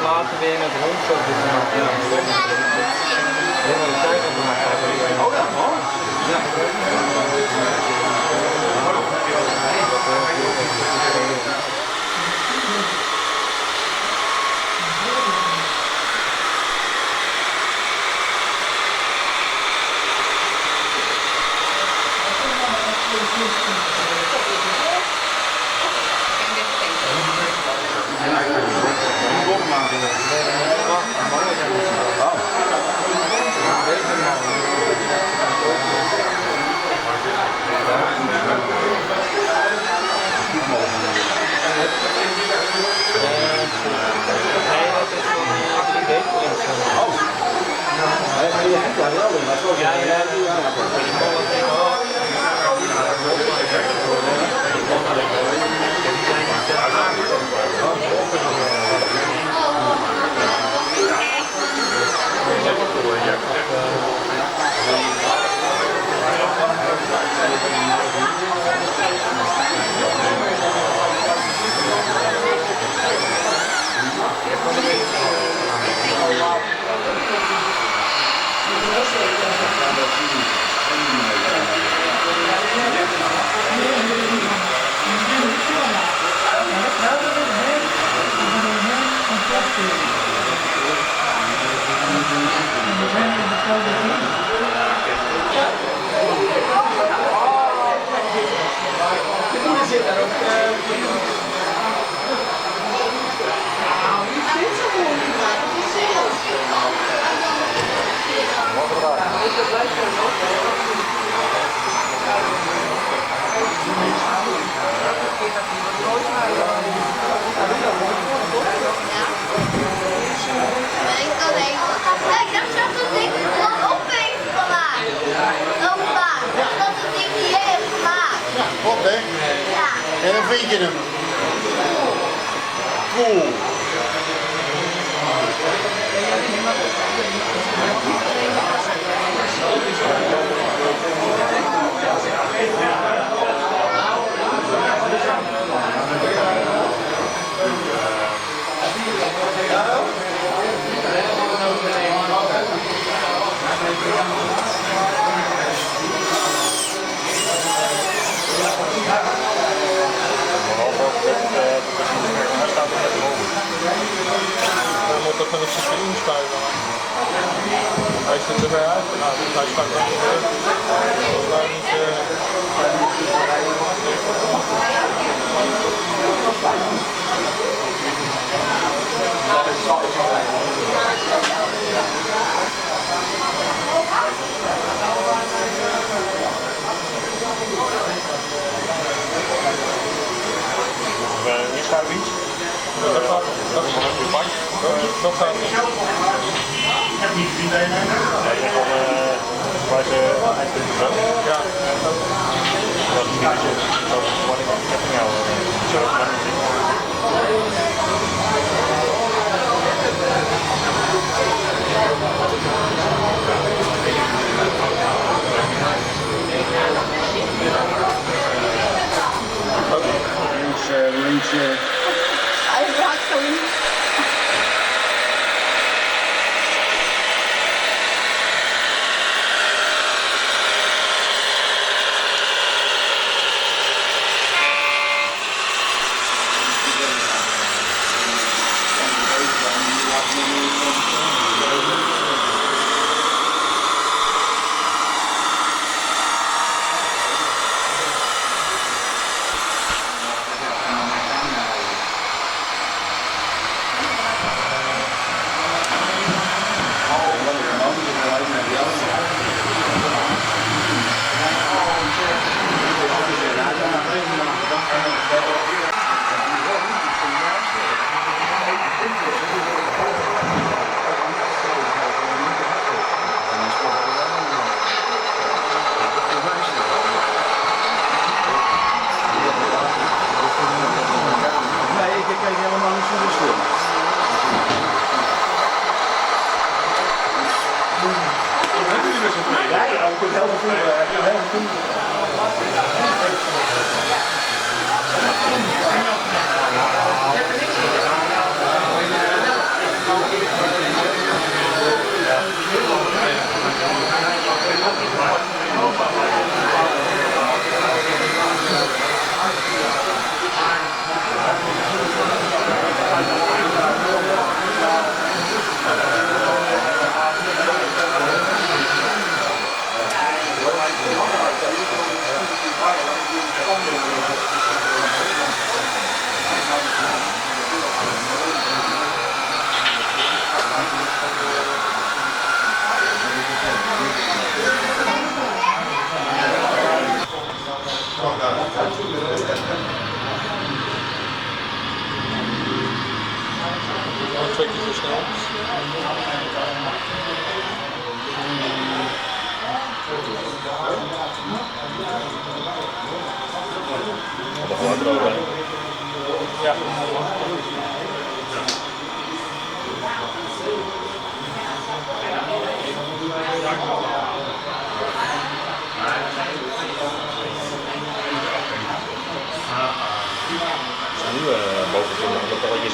Later weer in het rond zo zitten maken. Helemaal de tijd op maken. Oh ja, hoor. Ja. En dan vind je hem. Cool. Dan moet dat van het systeem spuiten. Hij zit er weer uit. Nou, hij spuit dan niet meer. Wie schuift iets? Dat gaat niet. Ja. Dat is wat ik heb van jou. Links. Hij raakt zo niet.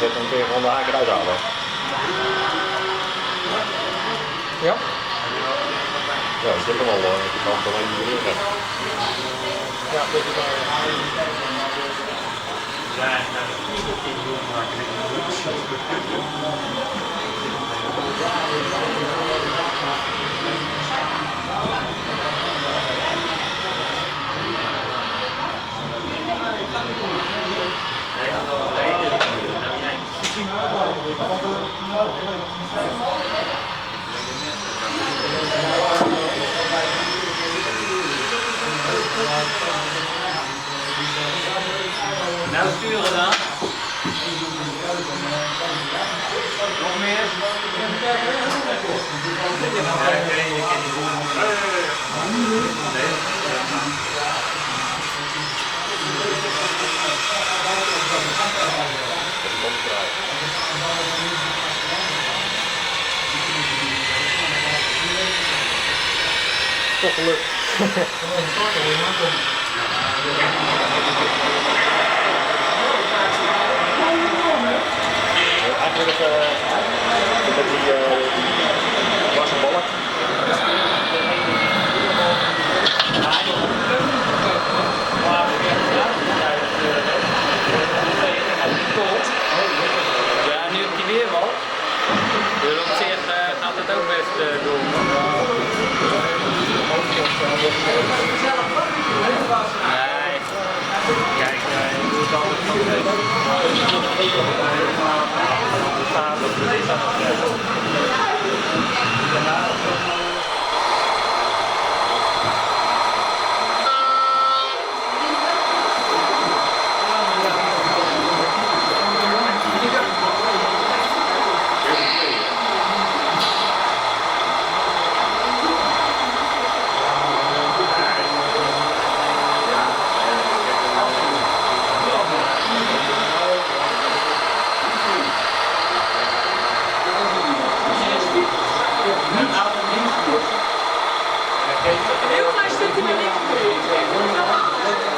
zetten en kun je gewoon de haken eruit halen. Ja? Ja, ik heb hem al. Ik kan het alleen niet meer hebben. Ja, dat is wel. Nou sturen dan. Nog meer? Toch gelukt. Eigenlijk met die was een balk. Ja, nu heb je weer wat. Dus op zich gaat het ook best door. Nee. Kijk, je doet altijd van deze. Het gaat op de is aan het Heel klein stukje naar links. Ja, zo gaat het.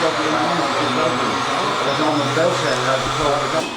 Dat is allemaal een beeldscherm uit de grote kant.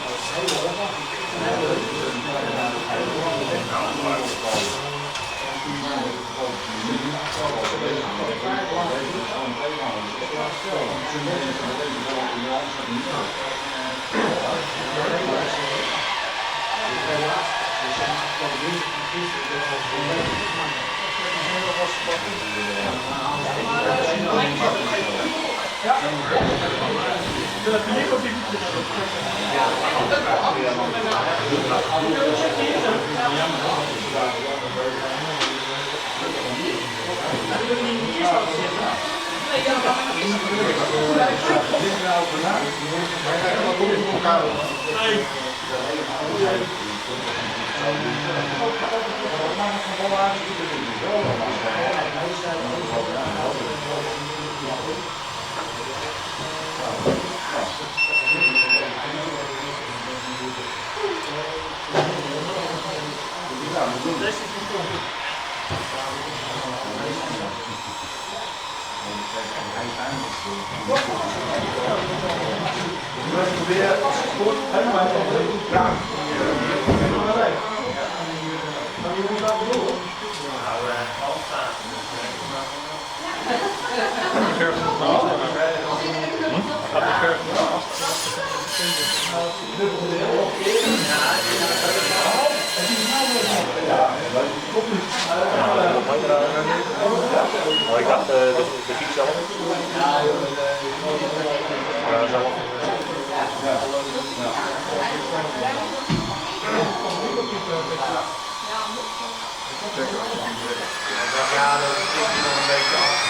Ik dacht de fiets zelf. Ja, zelf. Ja, dat is nog een beetje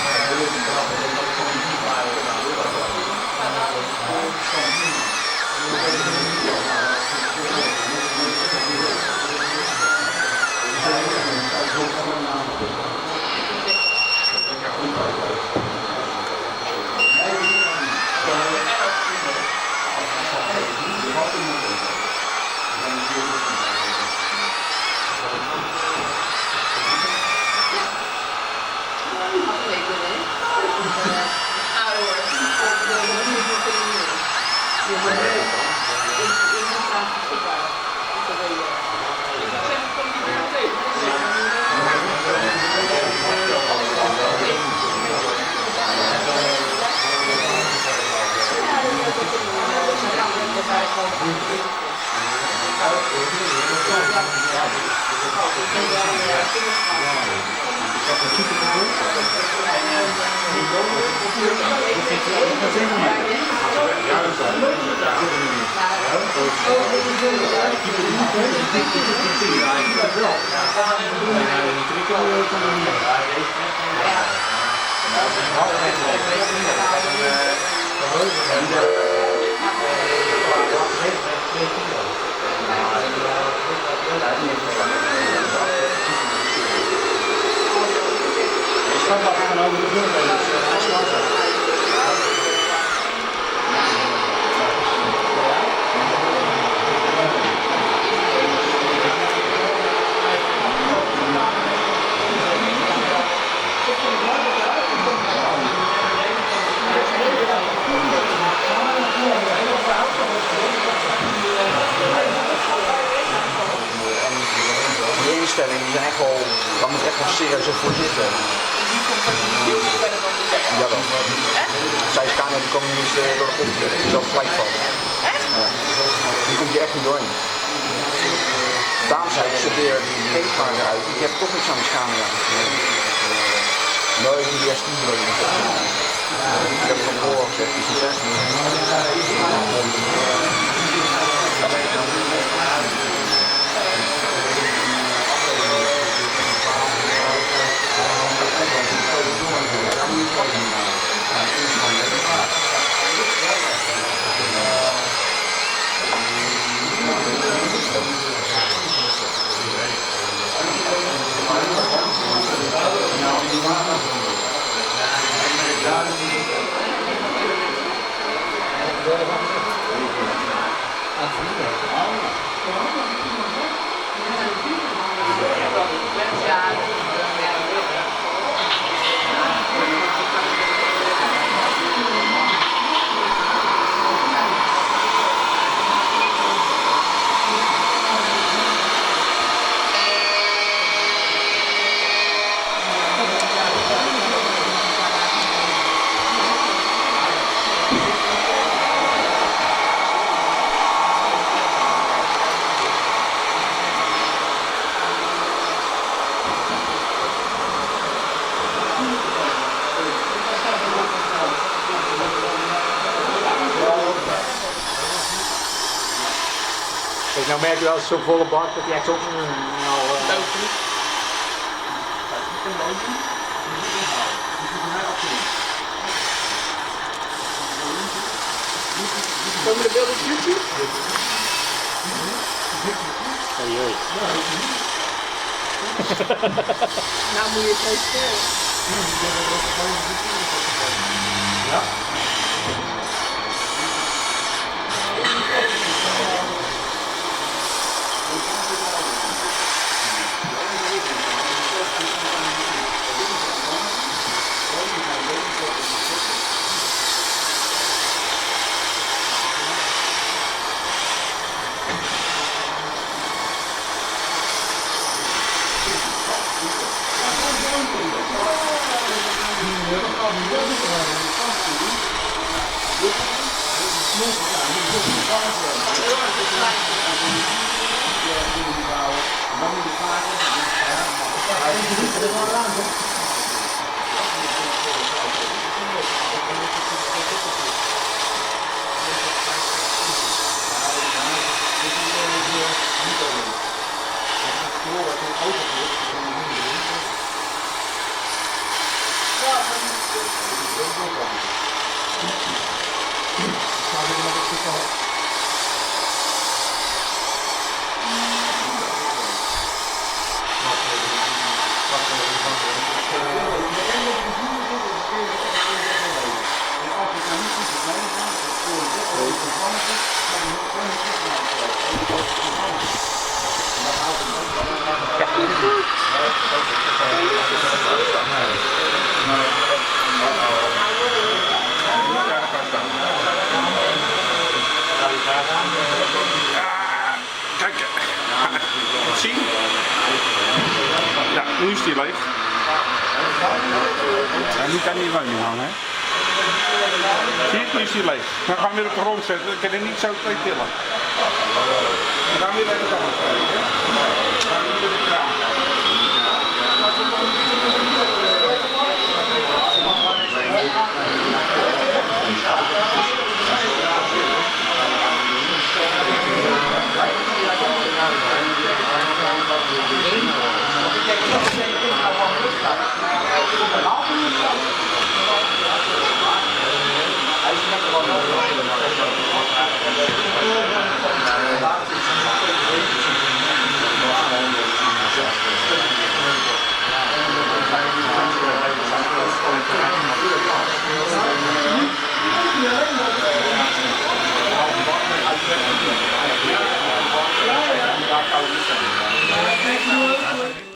Die zijn echt wel, daar moet echt wel serieus voor zitten. Jawel. Zij is KNO, die komen niet door de grond, die zal gelijk vallen. Echt? Ja. Die komt je echt niet doorheen. Daarom zei ik, sorteer die geefvaar eruit, je hebt toch niks aan de camera. Nee, die eerst niet drukken. Ik heb het van voor gezegd, die is 16. Nou merk je wel zo'n volle bak dat hij echt zo... Komen de beelden op YouTube? Oei, oei. Nou moet je het presenteren. Ja. Kijk, zie je? Ja, nu is die leeg. Ja, nu kan die wel niet hangen. Zie je het, nu is die leeg. Dan gaan we weer op de grond zetten, dan kan je niet zo twee tillen. Dan gaan we weer even de grond zetten.